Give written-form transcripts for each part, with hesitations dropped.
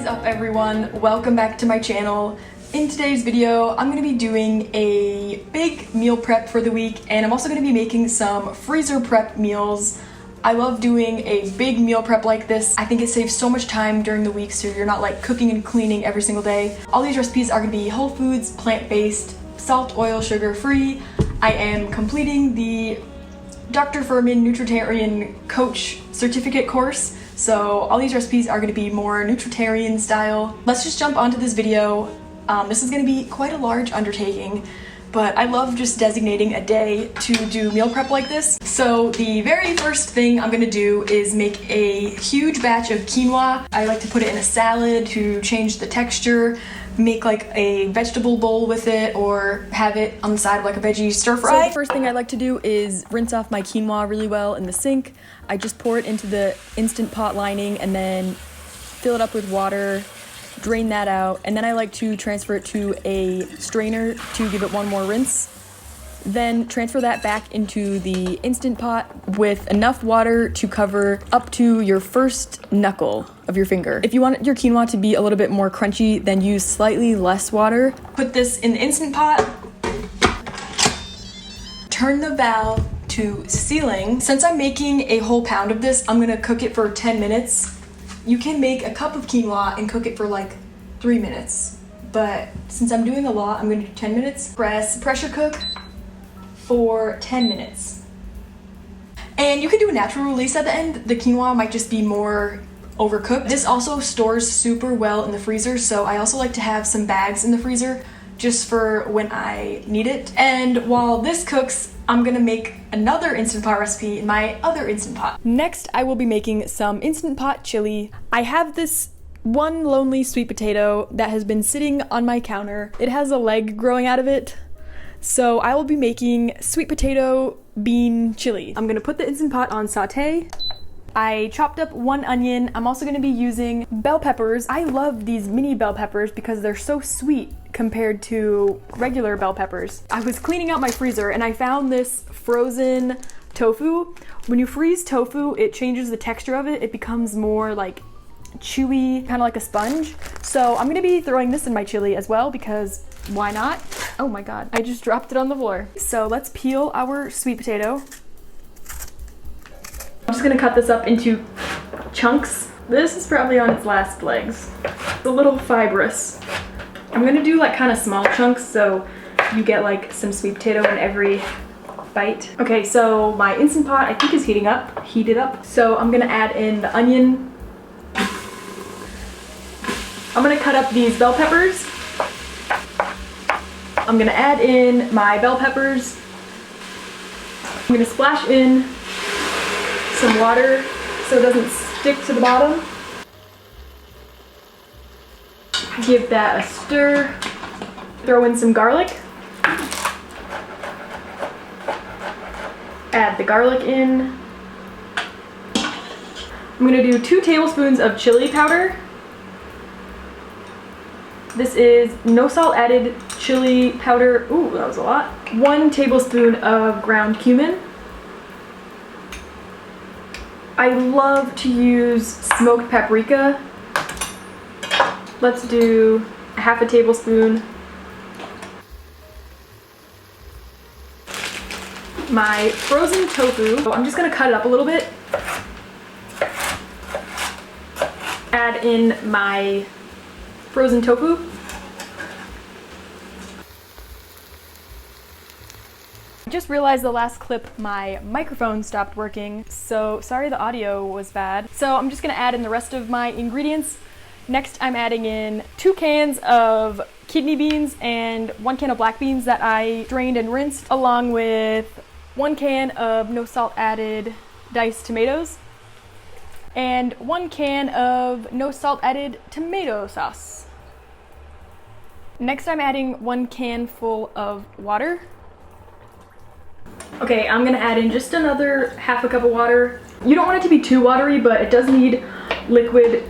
up, everyone? Welcome back to my channel. In today's video, I'm going to be doing a big meal prep for the week, and I'm also going to be making some freezer prep meals. I love doing a big meal prep like this. I think it saves so much time during the week, so you're not like cooking and cleaning every single day. All these recipes are going to be whole foods, plant-based, salt, oil, sugar free. I am completing the Dr. Furman Nutritarian Coach Certificate course. So all these recipes are going to be more nutritarian style. Let's just jump onto this video. This is going to be quite a large undertaking, but I love just designating a day to do meal prep like this. So the very first thing I'm going to do is make a huge batch of quinoa. I like to put it in a salad to change the texture, make like a vegetable bowl with it, or have it on the side of like a veggie stir fry. So the first thing I like to do is rinse off my quinoa really well in the sink. I just pour it into the Instant Pot lining and then fill it up with water, drain that out, and then I like to transfer it to a strainer to give it one more rinse. Then transfer that back into the Instant Pot with enough water to cover up to your first knuckle of your finger. If you want your quinoa to be a little bit more crunchy, then use slightly less water. Put this in the Instant Pot. Turn the valve to sealing. Since I'm making a whole pound of this, I'm gonna cook it for 10 minutes. You can make a cup of quinoa and cook it for like 3 minutes. But since I'm doing a lot, I'm gonna do 10 minutes. Pressure cook for 10 minutes. And you can do a natural release at the end. The quinoa might just be more overcooked. This also stores super well in the freezer, so I also like to have some bags in the freezer just for when I need it. And while this cooks, I'm gonna make another Instant Pot recipe in my other Instant Pot. Next, I will be making some Instant Pot chili. I have this one lonely sweet potato that has been sitting on my counter. It has a leg growing out of it. So I will be making sweet potato bean chili. I'm gonna put the Instant Pot on saute. I chopped up 1 onion. I'm also gonna be using bell peppers. I love these mini bell peppers because they're so sweet compared to regular bell peppers. I was cleaning out my freezer and I found this frozen tofu. When you freeze tofu, it changes the texture of it. It becomes more like chewy, kind of like a sponge. So I'm gonna be throwing this in my chili as well because why not? Oh my god, I just dropped it on the floor. So let's peel our sweet potato. I'm just gonna cut this up into chunks. This is probably on its last legs. It's a little fibrous. I'm gonna do like kind of small chunks so you get like some sweet potato in every bite. Okay, so my Instant Pot I think is heated up. So I'm gonna add in the onion. I'm gonna cut up these bell peppers. I'm gonna add in my bell peppers. I'm gonna splash in some water so it doesn't stick to the bottom. Give that a stir. Throw in some garlic. Add the garlic in. I'm gonna do 2 tablespoons of chili powder. This is no salt added chili powder. Ooh, that was a lot. 1 tablespoon of ground cumin. I love to use smoked paprika. Let's do 1/2 tablespoon. My frozen tofu. So I'm just gonna cut it up a little bit. Add in my frozen tofu. I just realized the last clip my microphone stopped working, so sorry the audio was bad. So I'm just gonna add in the rest of my ingredients. Next I'm adding in 2 cans of kidney beans and 1 can of black beans that I drained and rinsed, along with 1 can of no salt added diced tomatoes and 1 can of no salt added tomato sauce. Next I'm adding 1 can full of water. Okay, I'm gonna add in just another 1/2 cup of water. You don't want it to be too watery, but it does need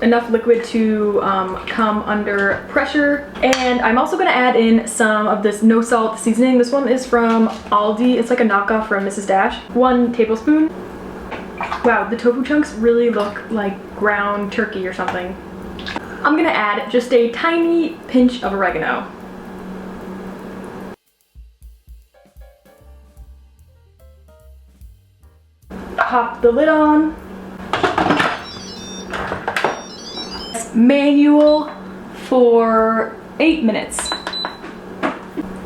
enough liquid to come under pressure. And I'm also gonna add in some of this no salt seasoning. This one is from Aldi. It's like a knockoff from Mrs. Dash. 1 tablespoon. Wow, the tofu chunks really look like ground turkey or something. I'm gonna add just a tiny pinch of oregano. Pop the lid on. Manual for 8 minutes.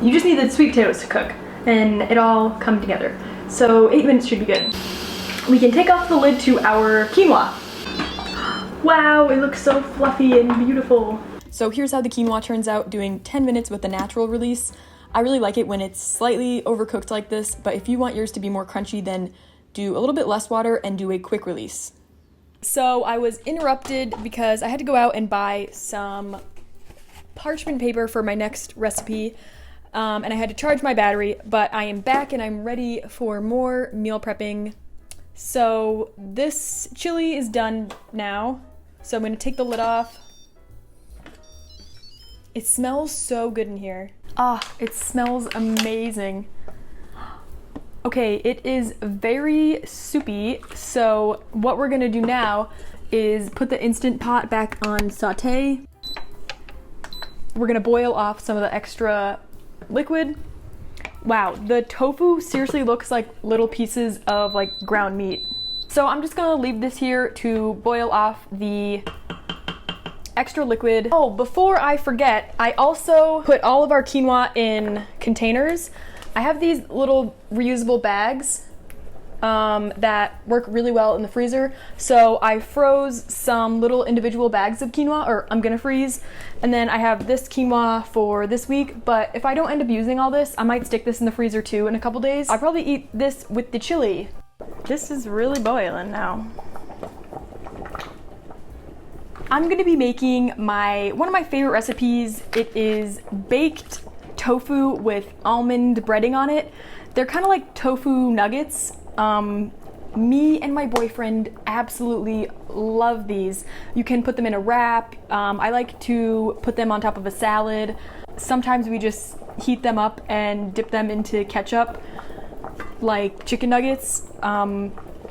You just need the sweet potatoes to cook and it all come together. So 8 minutes should be good. We can take off the lid to our quinoa. Wow, it looks so fluffy and beautiful. So here's how the quinoa turns out doing 10 minutes with the natural release. I really like it when it's slightly overcooked like this, but if you want yours to be more crunchy, then do a little bit less water and do a quick release. So I was interrupted because I had to go out and buy some parchment paper for my next recipe, and I had to charge my battery, but I am back and I'm ready for more meal prepping. So this chili is done now, so I'm gonna take the lid off. It smells so good in here. Ah, it smells amazing. Okay, it is very soupy, so what we're gonna do now is put the Instant Pot back on saute. We're gonna boil off some of the extra liquid. Wow, the tofu seriously looks like little pieces of like ground meat. So I'm just gonna leave this here to boil off the extra liquid. Oh, before I forget, I also put all of our quinoa in containers. I have these little reusable bags that work really well in the freezer. So I froze some little individual bags of quinoa, or I'm gonna freeze, and then I have this quinoa for this week, but if I don't end up using all this, I might stick this in the freezer too in a couple days. I'll probably eat this with the chili. This is really boiling now. I'm gonna be making one of my favorite recipes. It is baked tofu with almond breading on it. They're kind of like tofu nuggets. Me and my boyfriend absolutely love these. You can put them in a wrap. I like to put them on top of a salad. Sometimes we just heat them up and dip them into ketchup like chicken nuggets.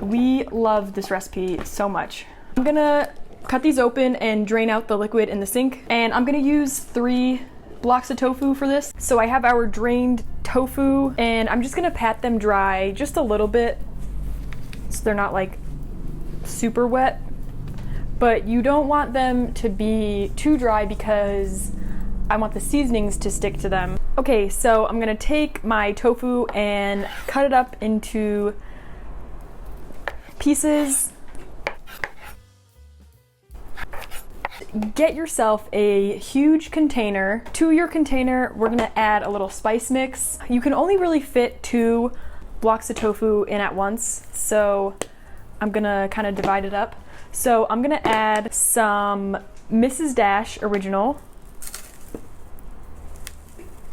We love this recipe so much. I'm gonna cut these open and drain out the liquid in the sink, and I'm gonna use 3 blocks of tofu for this. So I have our drained tofu, and I'm just gonna pat them dry just a little bit so they're not like super wet, but you don't want them to be too dry because I want the seasonings to stick to them. Okay, so I'm gonna take my tofu and cut it up into pieces. Get yourself a huge container. To your container, we're gonna add a little spice mix. You can only really fit 2 blocks of tofu in at once, so I'm gonna kind of divide it up. So I'm gonna add some Mrs. Dash Original,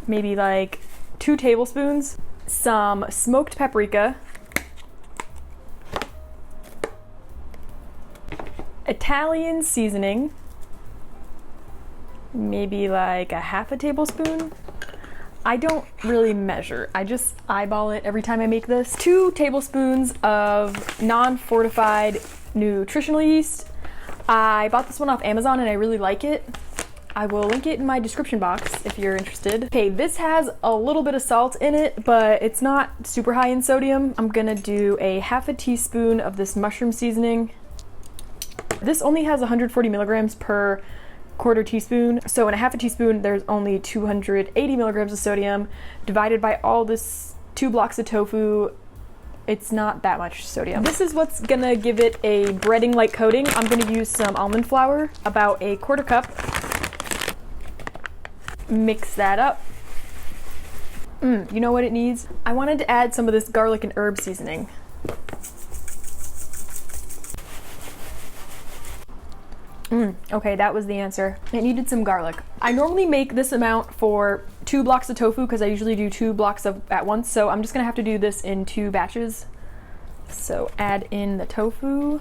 maybe like 2 tablespoons, some smoked paprika, Italian seasoning, maybe like a half a tablespoon. I don't really measure, I just eyeball it every time I make this. 2 tablespoons of non-fortified nutritional yeast. I bought this one off Amazon and I really like it. I will link it in my description box if you're interested. Okay, this has a little bit of salt in it, but it's not super high in sodium. I'm gonna do a half a teaspoon of this mushroom seasoning. This only has 140 milligrams per quarter teaspoon, so in a half a teaspoon there's only 280 milligrams of sodium. Divided by all this 2 blocks of tofu, it's not that much sodium. This is what's gonna give it a breading like coating. I'm gonna use some almond flour, about a quarter cup. Mix that up. You know what it needs? I wanted to add some of this garlic and herb seasoning. Okay, that was the answer. It needed some garlic. I normally make this amount for 2 blocks of tofu because I usually do 2 blocks at once, so I'm just gonna have to do this in 2 batches. So add in the tofu.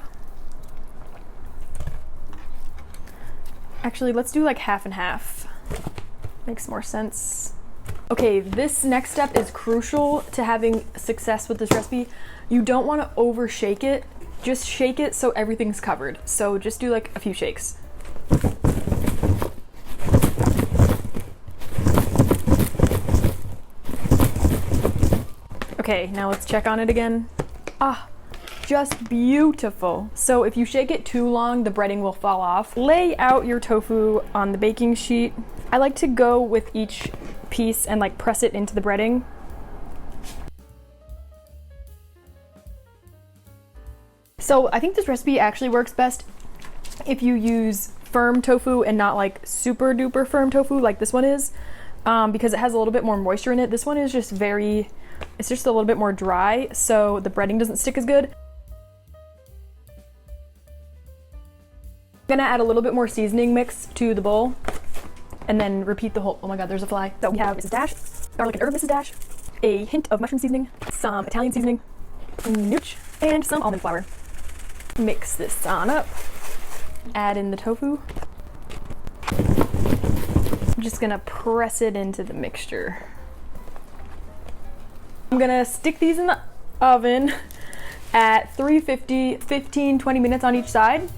Actually, let's do like half and half. Makes more sense. Okay, this next step is crucial to having success with this recipe. You don't want to over shake it. Just shake it so everything's covered. So just do like a few shakes. Okay, now let's check on it again. Ah, just beautiful. So if you shake it too long, the breading will fall off. Lay out your tofu on the baking sheet. I like to go with each piece and like press it into the breading. So I think this recipe actually works best if you use firm tofu and not like super duper firm tofu like this one is, because it has a little bit more moisture in it. This one is just it's just a little bit more dry, so the breading doesn't stick as good. I'm gonna add a little bit more seasoning mix to the bowl and then repeat the whole, oh my god, there's a fly. So we have Mrs. Dash, garlic and herb Mrs. Dash, a hint of mushroom seasoning, some Italian seasoning, nooch, and some almond flour. Mix this on up. Add in the tofu. I'm just gonna press it into the mixture. I'm gonna stick these in the oven at 350, 15-20 minutes on each side.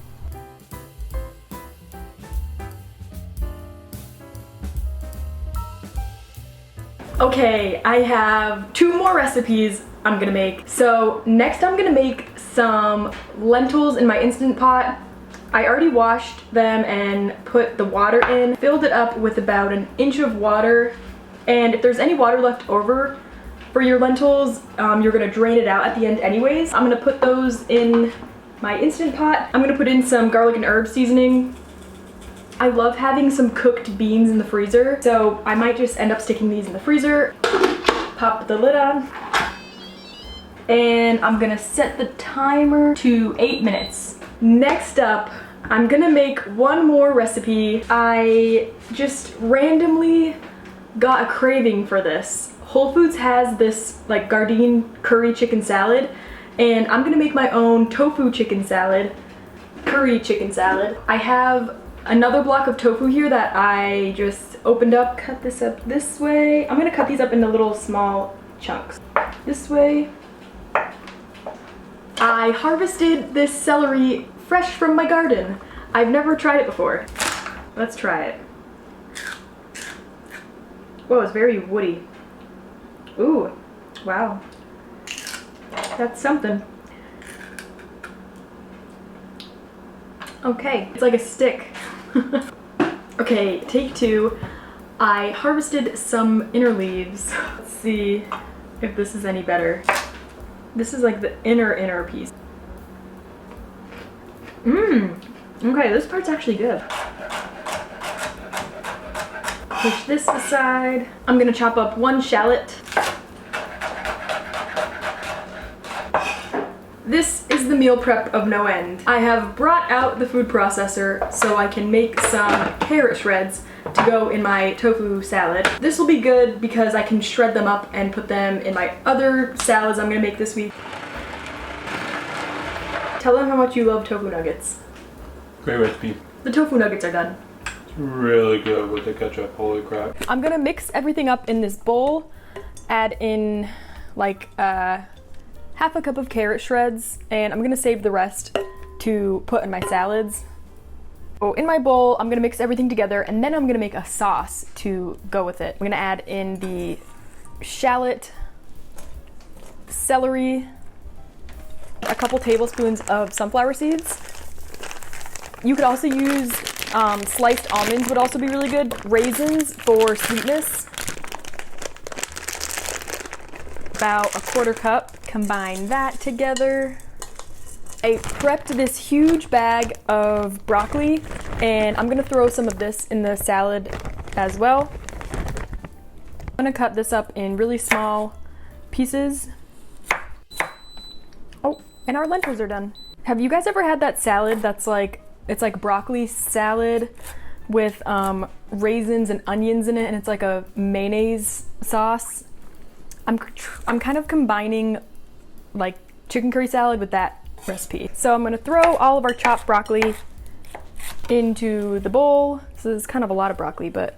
Okay, I have 2 more recipes I'm gonna make. So next I'm gonna make some lentils in my Instant Pot. I already washed them and put the water in, filled it up with about an inch of water, and if there's any water left over for your lentils, you're gonna drain it out at the end anyways. I'm gonna put those in my Instant Pot. I'm gonna put in some garlic and herb seasoning. I love having some cooked beans in the freezer, so I might just end up sticking these in the freezer. Pop the lid on. And I'm gonna set the timer to 8 minutes. Next up, I'm gonna make one more recipe. I just randomly got a craving for this. Whole Foods has this like Gardein curry chicken salad, and I'm gonna make my own tofu chicken salad, curry chicken salad. I have another block of tofu here that I just opened up. Cut this up this way. I'm gonna cut these up into little small chunks. This way. I harvested this celery fresh from my garden. I've never tried it before. Let's try it. Whoa, it's very woody. Ooh, wow. That's something. Okay, it's like a stick. Okay, take 2. I harvested some inner leaves. Let's see if this is any better. This is like the inner piece. Okay, this part's actually good. Push this aside. I'm gonna chop up 1 shallot. This is the meal prep of no end. I have brought out the food processor so I can make some carrot shreds to go in my tofu salad. This will be good because I can shred them up and put them in my other salads I'm gonna make this week. Tell them how much you love tofu nuggets. Great recipe. The tofu nuggets are done. It's really good with the ketchup, holy crap. I'm gonna mix everything up in this bowl, add in like half a cup of carrot shreds, and I'm gonna save the rest to put in my salads. So in my bowl, I'm gonna mix everything together, and then I'm gonna make a sauce to go with it. I'm gonna add in the shallot, celery, a couple tablespoons of sunflower seeds. You could also use sliced almonds would also be really good. Raisins for sweetness. About a 1/4 cup. Combine that together. I prepped this huge bag of broccoli, and I'm gonna throw some of this in the salad as well. I'm gonna cut this up in really small pieces. Oh, and our lentils are done. Have you guys ever had that salad that's like, it's like broccoli salad with raisins and onions in it, and it's like a mayonnaise sauce? I'm kind of combining like chicken curry salad with that recipe. So I'm gonna throw all of our chopped broccoli into the bowl. So this is kind of a lot of broccoli, but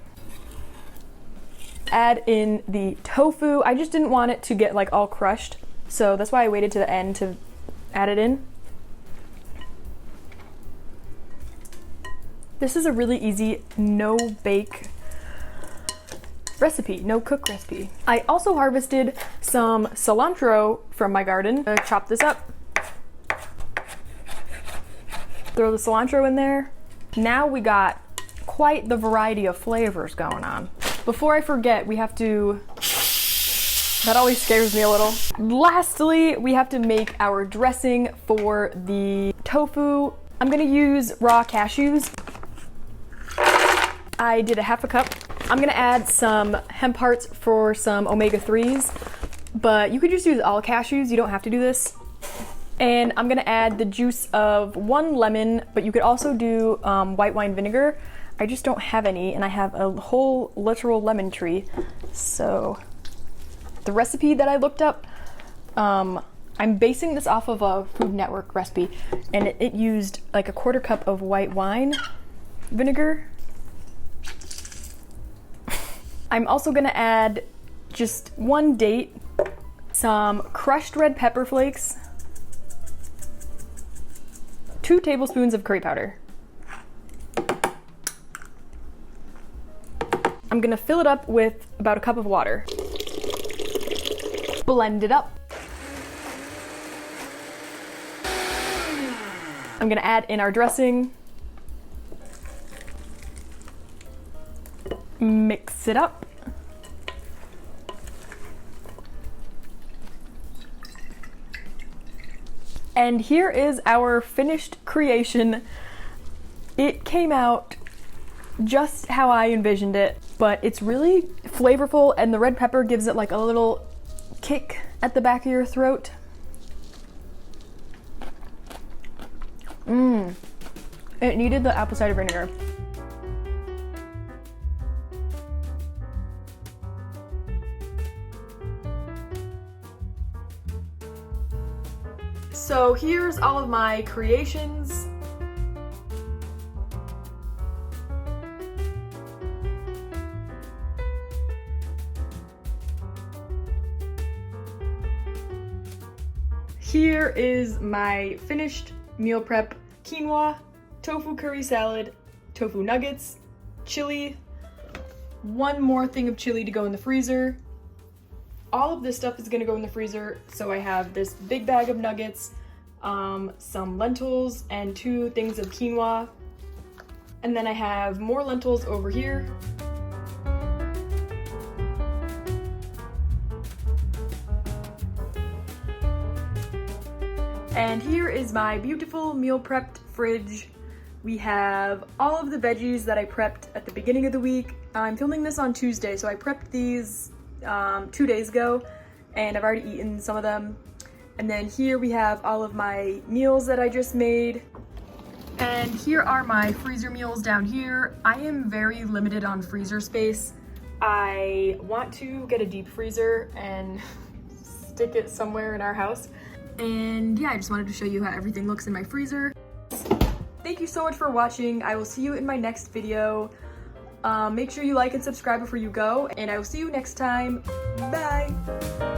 add in the tofu. I just didn't want it to get like all crushed, so that's why I waited to the end to add it in. This is a really easy no-bake recipe, no cook recipe. I also harvested some cilantro from my garden. Chop this up. Throw the cilantro in there. Now we got quite the variety of flavors going on. Before I forget, we have to, that always scares me a little. Lastly, we have to make our dressing for the tofu. I'm gonna use raw cashews. I did a half a cup. I'm gonna add some hemp hearts for some omega-3s, but you could just use all cashews, you don't have to do this. And I'm gonna add the juice of 1 lemon, but you could also do white wine vinegar. I just don't have any, and I have a whole literal lemon tree. So the recipe that I looked up, I'm basing this off of a Food Network recipe, and it used like a 1/4 cup of white wine vinegar. I'm also gonna add just 1 date, some crushed red pepper flakes, 2 tablespoons of curry powder. I'm gonna fill it up with about a cup of water. Blend it up. I'm gonna add in our dressing. Mix it up. And here is our finished creation. It came out just how I envisioned it, but it's really flavorful, and the red pepper gives it like a little kick at the back of your throat. It needed the apple cider vinegar. So here's all of my creations. Here is my finished meal prep: quinoa, tofu curry salad, tofu nuggets, chili, 1 more thing of chili to go in the freezer. All of this stuff is gonna go in the freezer, so I have this big bag of nuggets, some lentils, and 2 things of quinoa. And then I have more lentils over here. And here is my beautiful meal prepped fridge. We have all of the veggies that I prepped at the beginning of the week. I'm filming this on Tuesday, so I prepped these 2 days ago, and I've already eaten some of them. And then here we have all of my meals that I just made. And here are my freezer meals down here. I am very limited on freezer space. I want to get a deep freezer and stick it somewhere in our house. And yeah, I just wanted to show you how everything looks in my freezer. Thank you so much for watching. I will see you in my next video. Make sure you like and subscribe before you go, and I will see you next time. Bye!